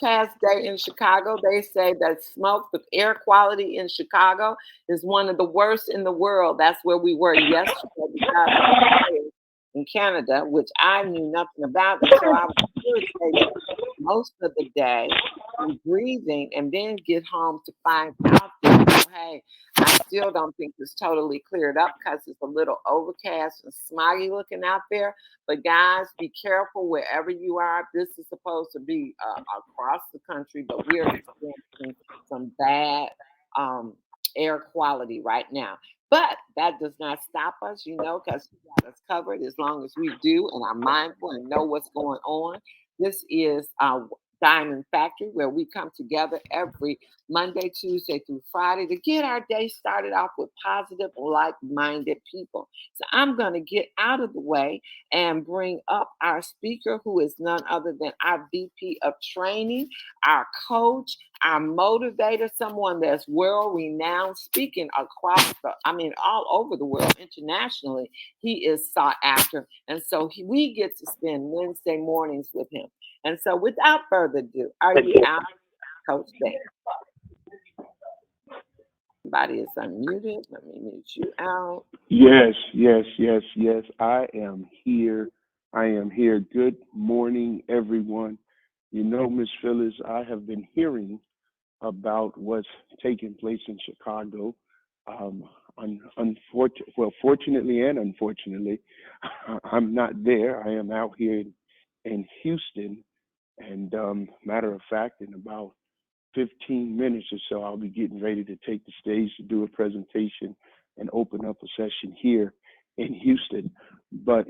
past day in Chicago. They say that the air quality in Chicago is one of the worst in the world. That's where we were yesterday because of the fires in Canada, which I knew nothing about. And so I was irritated most of the day and breathing, and then get home to find out that, hey, I still don't think it's totally cleared up because it's a little overcast and smoggy looking out there. But guys, be careful wherever you are. This is supposed to be across the country, but we're experiencing some bad um, air quality right now. But that does not stop us, because He got us covered as long as we do and are mindful and know what's going on. This is our Diamond Factory, where we come together every Monday, Tuesday through Friday to get our day started off with positive, like minded people. So I'm going to get out of the way and bring up our speaker, who is none other than our VP of training, our coach, our motivator, someone that's world renowned, speaking all over the world, internationally. He is sought after. And so we get to spend Wednesday mornings with him. And so without further ado, are you out, Coach Dan? Somebody is unmuted. Let me mute you out. Yes, yes, yes, yes. I am here. I am here. Good morning, everyone. Miss Phyllis, I have been hearing about what's taking place in Chicago. Fortunately and unfortunately, I'm not there. I am out here in Houston. And matter of fact, in about 15 minutes or so, I'll be getting ready to take the stage to do a presentation and open up a session here in Houston. But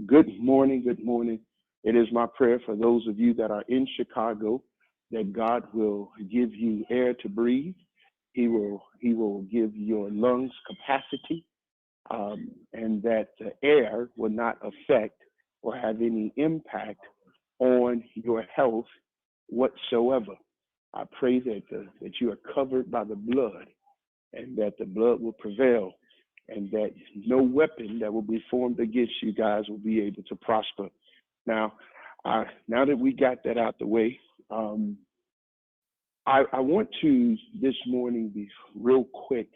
good morning, good morning. It is my prayer for those of you that are in Chicago that God will give you air to breathe. He will give your lungs capacity, and that the air will not affect or have any impact on your health whatsoever. I pray that you are covered by the blood, and that the blood will prevail, and that no weapon that will be formed against you guys will be able to prosper. Now that we got that out the way, I want to this morning be real quick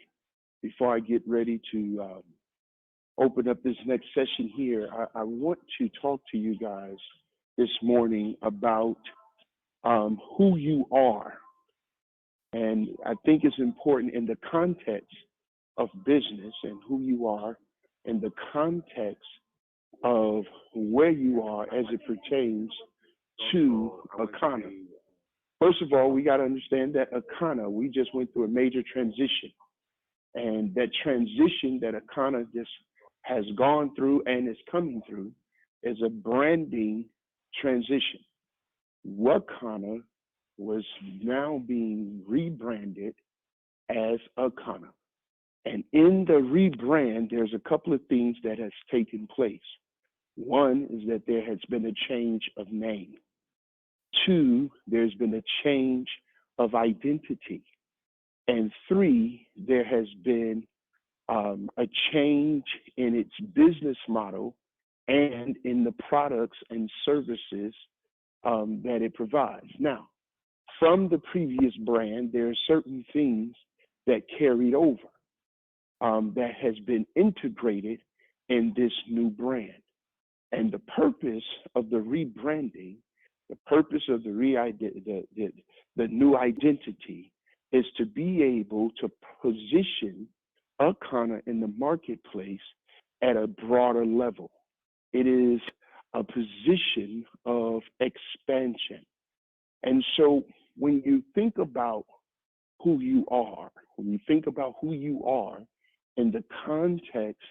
before I get ready to open up this next session here. I want to talk to you guys this morning about who you are. And I think it's important in the context of business and who you are, in the context of where you are as it pertains to Akana. First of all, we got to understand that Akana, we just went through a major transition. And that transition that Akana just has gone through and is coming through is a branding transition. Wakana was now being rebranded as Akana. And in the rebrand, there's a couple of things that has taken place. One is that there has been a change of name. Two, there's been a change of identity. And three, there has been a change in its business model and in the products and services that it provides. Now, from the previous brand, there are certain things that carried over that has been integrated in this new brand. And the purpose of the rebranding, the purpose of the new identity is to be able to position Akana in the marketplace at a broader level. It is a position of expansion. And so when you think about who you are, when you think about who you are in the context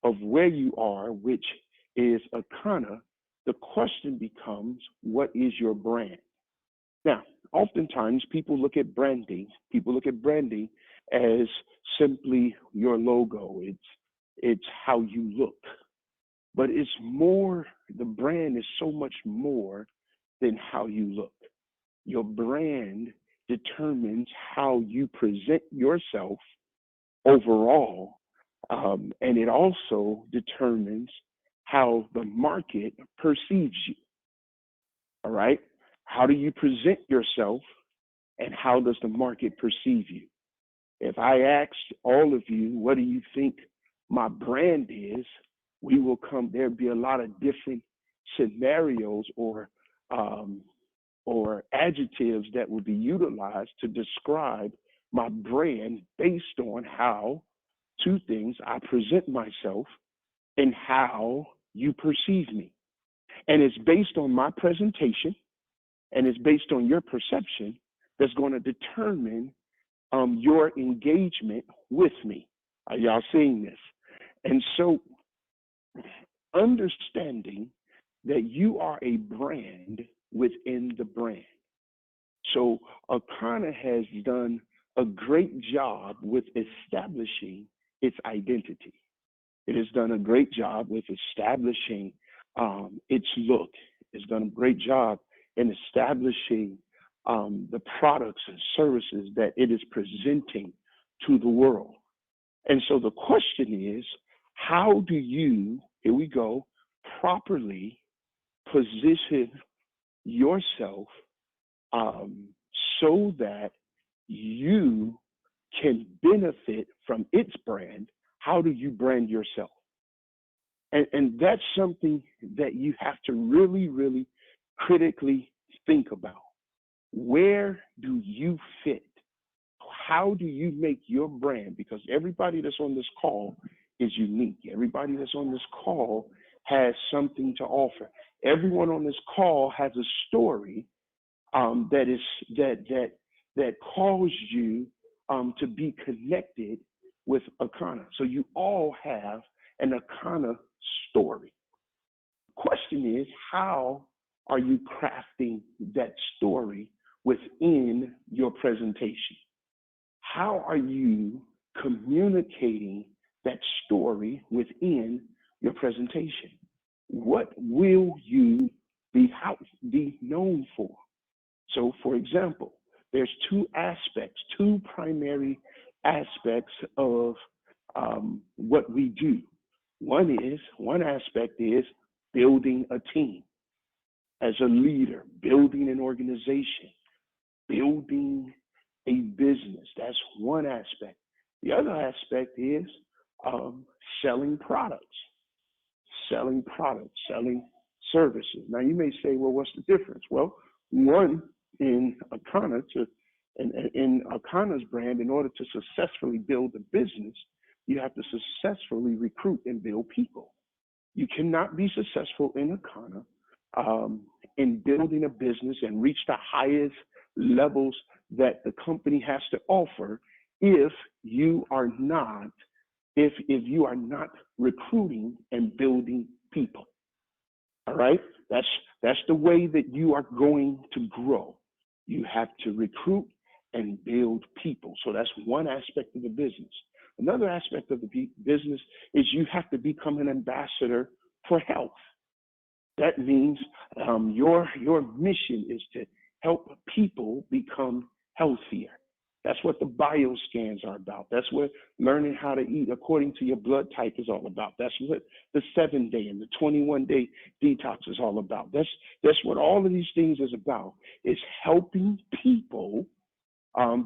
of where you are, which is Akana, the question becomes, what is your brand? Now, oftentimes people look at branding as simply your logo. It's how you look. But it's more, the brand is so much more than how you look. Your brand determines how you present yourself overall, and it also determines how the market perceives you. All right. How do you present yourself, and how does the market perceive you? If I asked all of you, what do you think my brand is, we will come, there'd be a lot of different scenarios or adjectives that would be utilized to describe my brand based on how two things: I present myself and how you perceive me. And it's based on my presentation and it's based on your perception that's going to determine your engagement with me. Are y'all seeing this? And so understanding that you are a brand within the brand. So Akana has done a great job with establishing its identity. It has done a great job with establishing its look. It's done a great job in establishing the products and services that it is presenting to the world. And so the question is, how do you, here we go, properly position yourself so that you can benefit from its brand? How do you brand yourself? And that's something that you have to really, really critically think about. Where do you fit? How do you make your brand? Because everybody that's on this call is unique. Everybody that's on this call has something to offer. Everyone on this call has a story that calls you to be connected with Akana. So you all have an Akana story. Question is, how are you crafting that story within your presentation? How are you communicating that story within your presentation? What will you be known for? So, for example, there's two primary aspects of what we do. One aspect is building a team as a leader, building an organization, building a business. That's one aspect. The other aspect is selling products, selling services. Now you may say, well, what's the difference? Well, one, in Akana's brand, in order to successfully build a business, you have to successfully recruit and build people. You cannot be successful in Akana in building a business and reach the highest levels that the company has to offer if you are not recruiting and building people. All right, that's the way that you are going to grow. You have to recruit and build people. So that's one aspect of the business. Another aspect of the business is you have to become an ambassador for health. That means your mission is to help people become healthier. That's what the bioscans are about. That's what learning how to eat according to your blood type is all about. That's what the 7-day and the 21-day detox is all about. That's what all of these things is about. It's helping people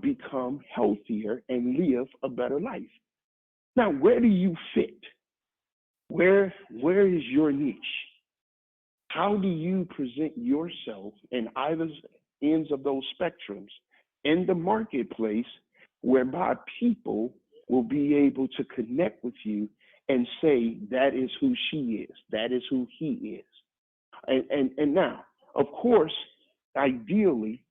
become healthier and live a better life. Now, where do you fit? Where is your niche? How do you present yourself in either ends of those spectrums in the marketplace, whereby people will be able to connect with you and say, that is who she is, that is who he is. And now, of course, ideally,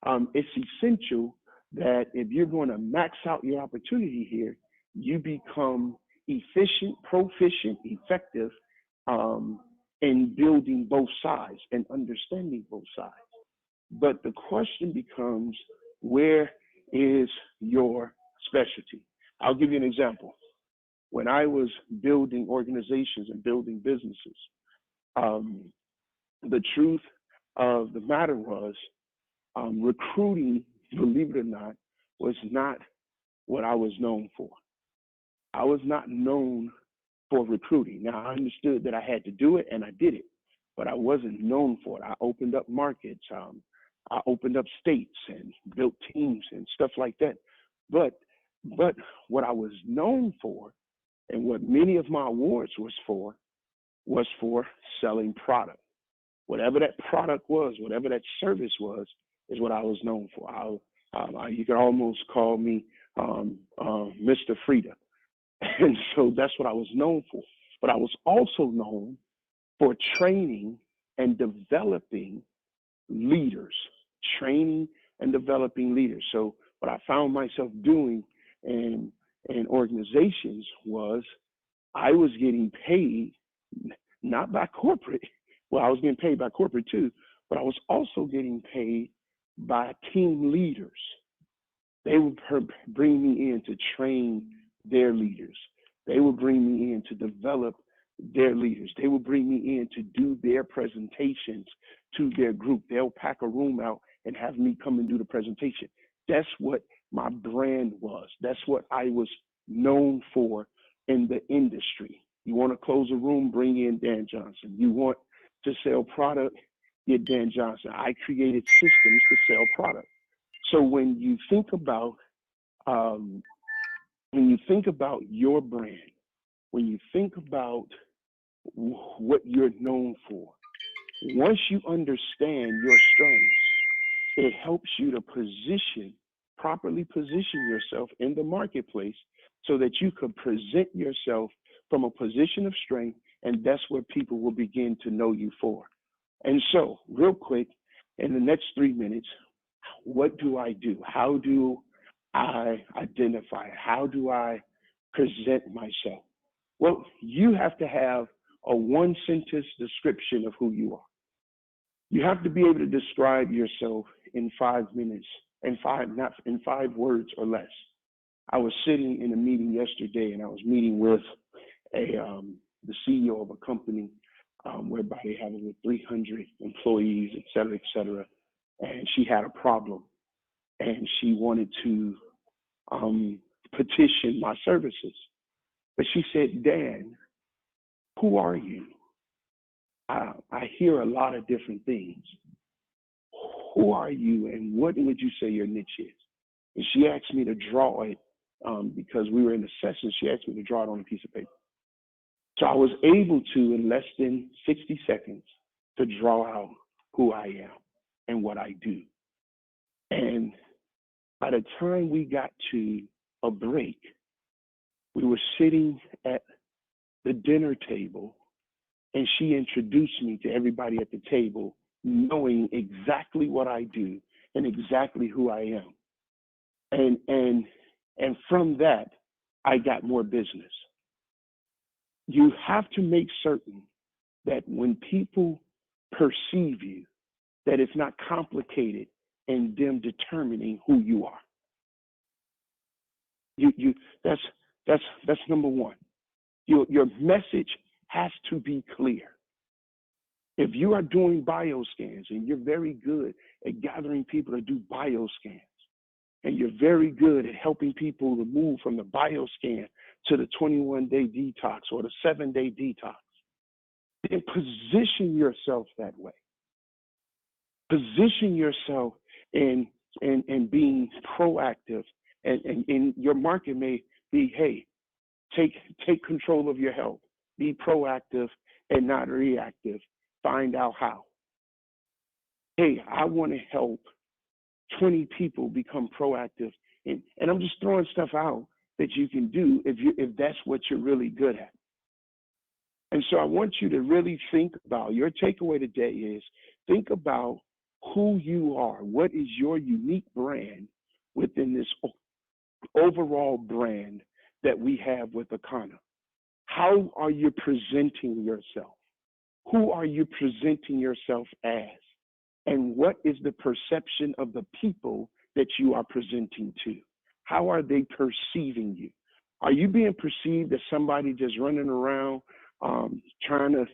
it's essential that if you're going to max out your opportunity here, you become efficient, proficient, effective in building both sides and understanding both sides. But the question becomes, where is your specialty? I'll give you an example. When I was building organizations and building businesses, the truth of the matter was recruiting, believe it or not, was not what I was known for. I was not known for recruiting. Now, I understood that I had to do it, and I did it, but I wasn't known for it. I opened up markets. I opened up states and built teams and stuff like that. But what I was known for, and what many of my awards was for selling product. Whatever that product was, whatever that service was, is what I was known for. You could almost call me Mr. Frida. And so that's what I was known for. But I was also known for training and developing leaders, training and developing leaders. So what I found myself doing in organizations was I was getting paid not by corporate. Well, I was getting paid by corporate too, but I was also getting paid by team leaders. They would bring me in to train their leaders. They would bring me in to develop their leaders. They would bring me in to do their presentations to their group. They'll pack a room out and have me come and do the presentation. That's what my brand was. That's what I was known for in the industry. You want to close a room, bring in Dan Johnson. You want to sell product, get Dan Johnson. I created systems to sell product. So when you think about your brand, when you think about what you're known for, once you understand your strengths, it helps you to properly position yourself in the marketplace so that you can present yourself from a position of strength, and that's where people will begin to know you for. And so, real quick, in the next 3 minutes, what do I do? How do I identify? How do I present myself? Well, you have to have a one-sentence description of who you are. You have to be able to describe yourself in 5 minutes, in 5 words or less. I was sitting in a meeting yesterday, and I was meeting with the CEO of a company whereby they have over 300 employees, et cetera, and she had a problem, and she wanted to petition my services. But she said, Dan, who are you? I hear a lot of different things. Who are you, and what would you say your niche is? And she asked me to draw it because we were in a session. She asked me to draw it on a piece of paper. So I was able to, in less than 60 seconds, to draw out who I am and what I do. And by the time we got to a break, we were sitting at the dinner table, and she introduced me to everybody at the table, knowing exactly what I do and exactly who I am. And from that, I got more business. You have to make certain that when people perceive you, that it's not complicated in them determining who you are. That's number one. Your message has to be clear. If you are doing bioscans and you're very good at gathering people to do bioscans, and you're very good at helping people to move from the bioscan to the 21-day detox or the 7-day detox, then position yourself that way. Position yourself in being proactive, and your market may be, hey, take control of your health. Be proactive and not reactive. Find out how. Hey, I want to help 20 people become proactive. And I'm just throwing stuff out that you can do if that's what you're really good at. And so I want you to really think about, your takeaway today is, think about who you are. What is your unique brand within this overall brand that we have with Akana? How are you presenting yourself? Who are you presenting yourself as? And what is the perception of the people that you are presenting to? How are they perceiving you? Are you being perceived as somebody just running around trying to,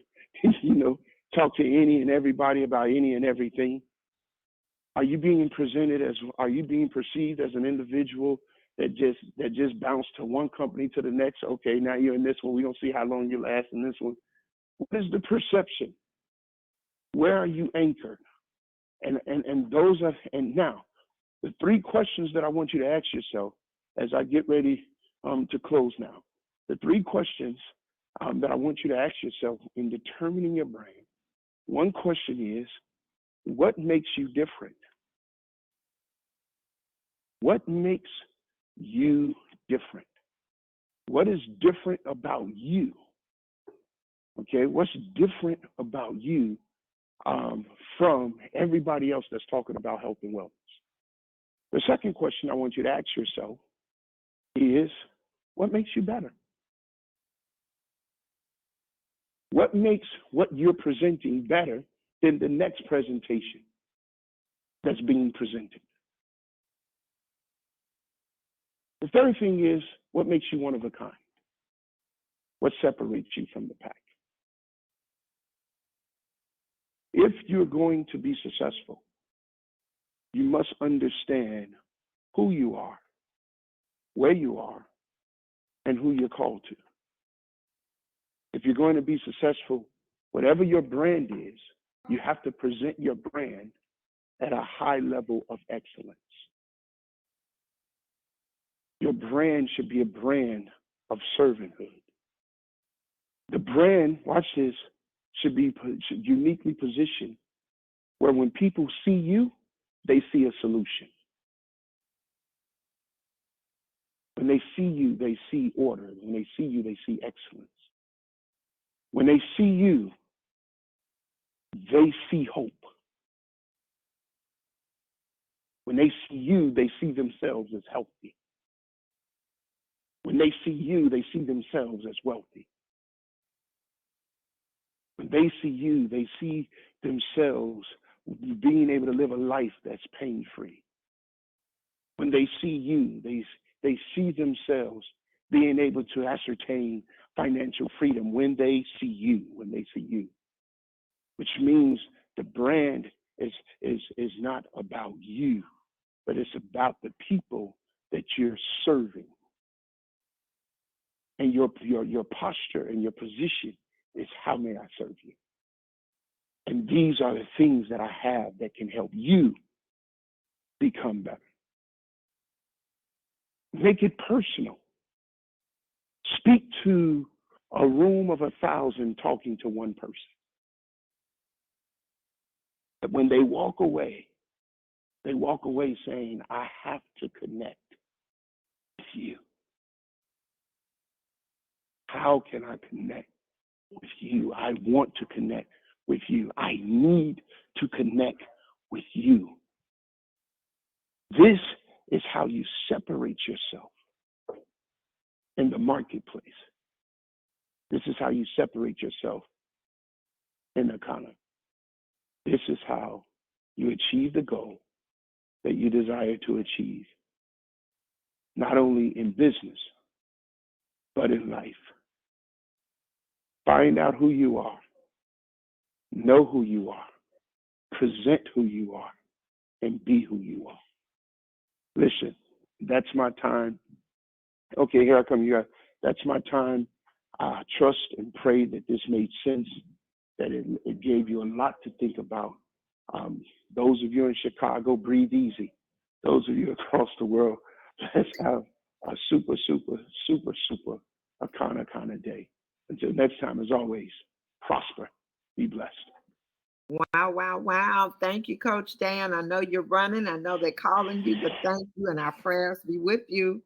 talk to any and everybody about any and everything? Are you being perceived as an individual that just bounced to one company to the next? Okay, now you're in this one. We don't see how long you last in this one. What is the perception? Where are you anchored? And those are, and now the three questions that I want you to ask yourself as I get ready to close now. The three questions that I want you to ask yourself in determining your brand. One question is, what makes you different? What makes you different? What is different about you? Okay, what's different about you from everybody else that's talking about health and wellness? The second question I want you to ask yourself is, what makes you better? What makes what you're presenting better than the next presentation that's being presented? The third thing is, what makes you one of a kind? What separates you from the pack? If you're going to be successful, you must understand who you are, where you are, and who you're called to. If you're going to be successful, whatever your brand is, you have to present your brand at a high level of excellence. Your brand should be a brand of servanthood. The brand, watch this, should uniquely positioned where when people see you, they see a solution. When they see you, they see order. When they see you, they see excellence. When they see you, they see hope. When they see you, they see themselves as healthy. When they see you, they see themselves as wealthy. When they see you, they see themselves being able to live a life that's pain-free. When they see you, they see themselves being able to ascertain financial freedom when they see you, which means the brand is not about you, but it's about the people that you're serving. And your posture and your position is, how may I serve you? And these are the things that I have that can help you become better. Make it personal. Speak to a room of 1,000 talking to one person. But when they walk away saying, I have to connect with you. How can I connect with you? I want to connect with you. I need to connect with you. This is how you separate yourself in the marketplace. This is how you separate yourself in the economy. This is how you achieve the goal that you desire to achieve, not only in business, but in life. Find out who you are, know who you are, present who you are, and be who you are. Listen, that's my time. Okay, here I come. Here, that's my time. I trust and pray that this made sense, that it gave you a lot to think about. Those of you in Chicago, breathe easy. Those of you across the world, let's have a super Akana day. Until next time, as always, prosper, be blessed. Wow, wow, wow. Thank you, Coach Dan. I know you're running. I know they're calling you, but thank you, and our prayers be with you.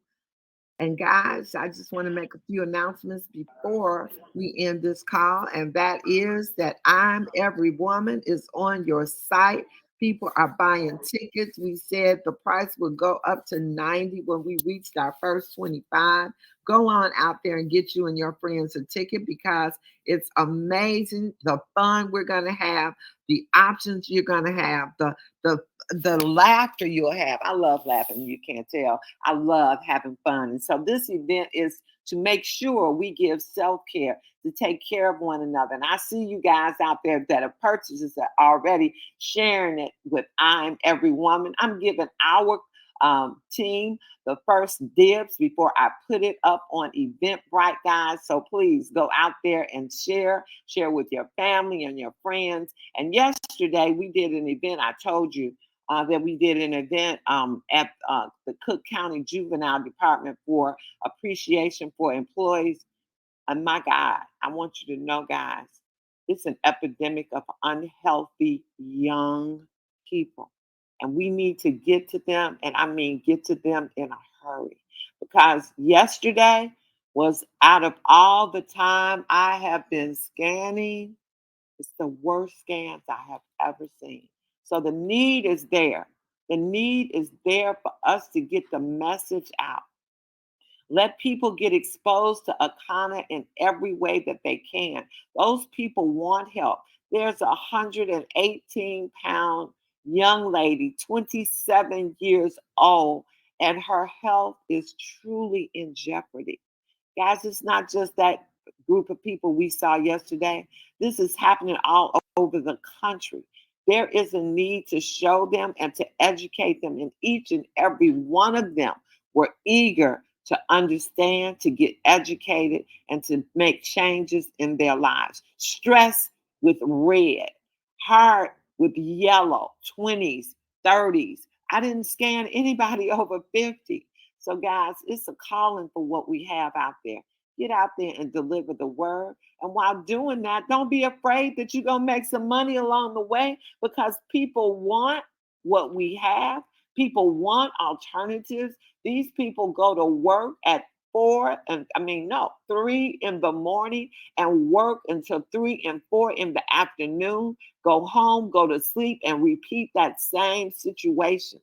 And guys, I just want to make a few announcements before we end this call, and that is that I'm Every Woman is on your site. People are buying tickets. We said the price would go up to 90 when we reached our first 25. Go on out there and get you and your friends a ticket, because it's amazing the fun we're going to have, the options you're going to have, the laughter you'll have. I love laughing. You can't tell. I love having fun. And so this event is to make sure we give self-care, to take care of one another. And I see you guys out there that have purchased it, that are already sharing it with I'm Every Woman. I'm giving our team the first dibs before I put it up on Eventbrite, guys. So please go out there and share with your family and your friends. And yesterday we did an event. I told you that we did an event at the Cook County Juvenile Department for appreciation for employees. And my God, I want you to know, guys, it's an epidemic of unhealthy young people. And we need to get to them. And I mean, get to them in a hurry. Because yesterday was, out of all the time I have been scanning, it's the worst scans I have ever seen. So the need is there. The need is there for us to get the message out. Let people get exposed to Akana in every way that they can. Those people want help. There's a 118-pound young lady, 27 years old, and her health is truly in jeopardy. Guys, it's not just that group of people we saw yesterday. This is happening all over the country. There is a need to show them and to educate them, and each and every one of them were eager to understand, to get educated, and to make changes in their lives. Stress with red, heart with yellow, 20s, 30s. I didn't scan anybody over 50. So, guys, it's a calling for what we have out there. Get out there and deliver the word. And while doing that, don't be afraid that you're going to make some money along the way, because people want what we have. People want alternatives. These people go to work at 3 in the morning and work until 3 and 4 in the afternoon, go home, go to sleep, and repeat that same situation.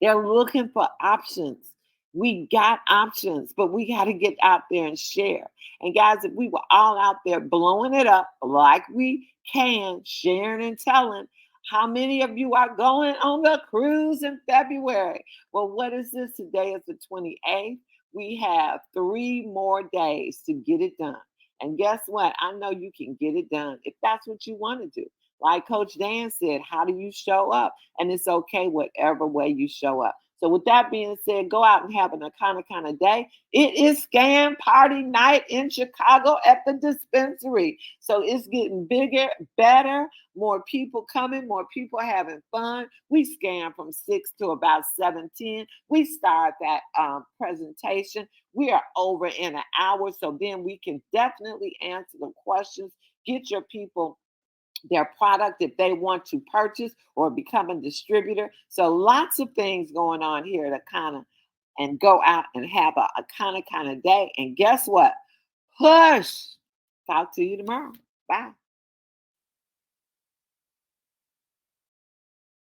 They're looking for options. We got options, but we got to get out there and share. And guys, if we were all out there blowing it up like we can, sharing and telling, how many of you are going on the cruise in February? Well, what is this? Today is the 28th. We have 3 more days to get it done. And guess what? I know you can get it done if that's what you want to do. Like Coach Dan said, how do you show up? And it's okay whatever way you show up. So with that being said, go out and have an Akana kind of day. It is Scan Party Night in Chicago at the dispensary. So it's getting bigger, better, more people coming, more people having fun. We scan from 6 to about 7:10. We start that presentation. We are over in an hour, so then we can definitely answer the questions. Get your people their product if they want to purchase or become a distributor. So lots of things going on here to kind of and go out and have a kind of day. And guess what? Push. Talk to you tomorrow. Bye.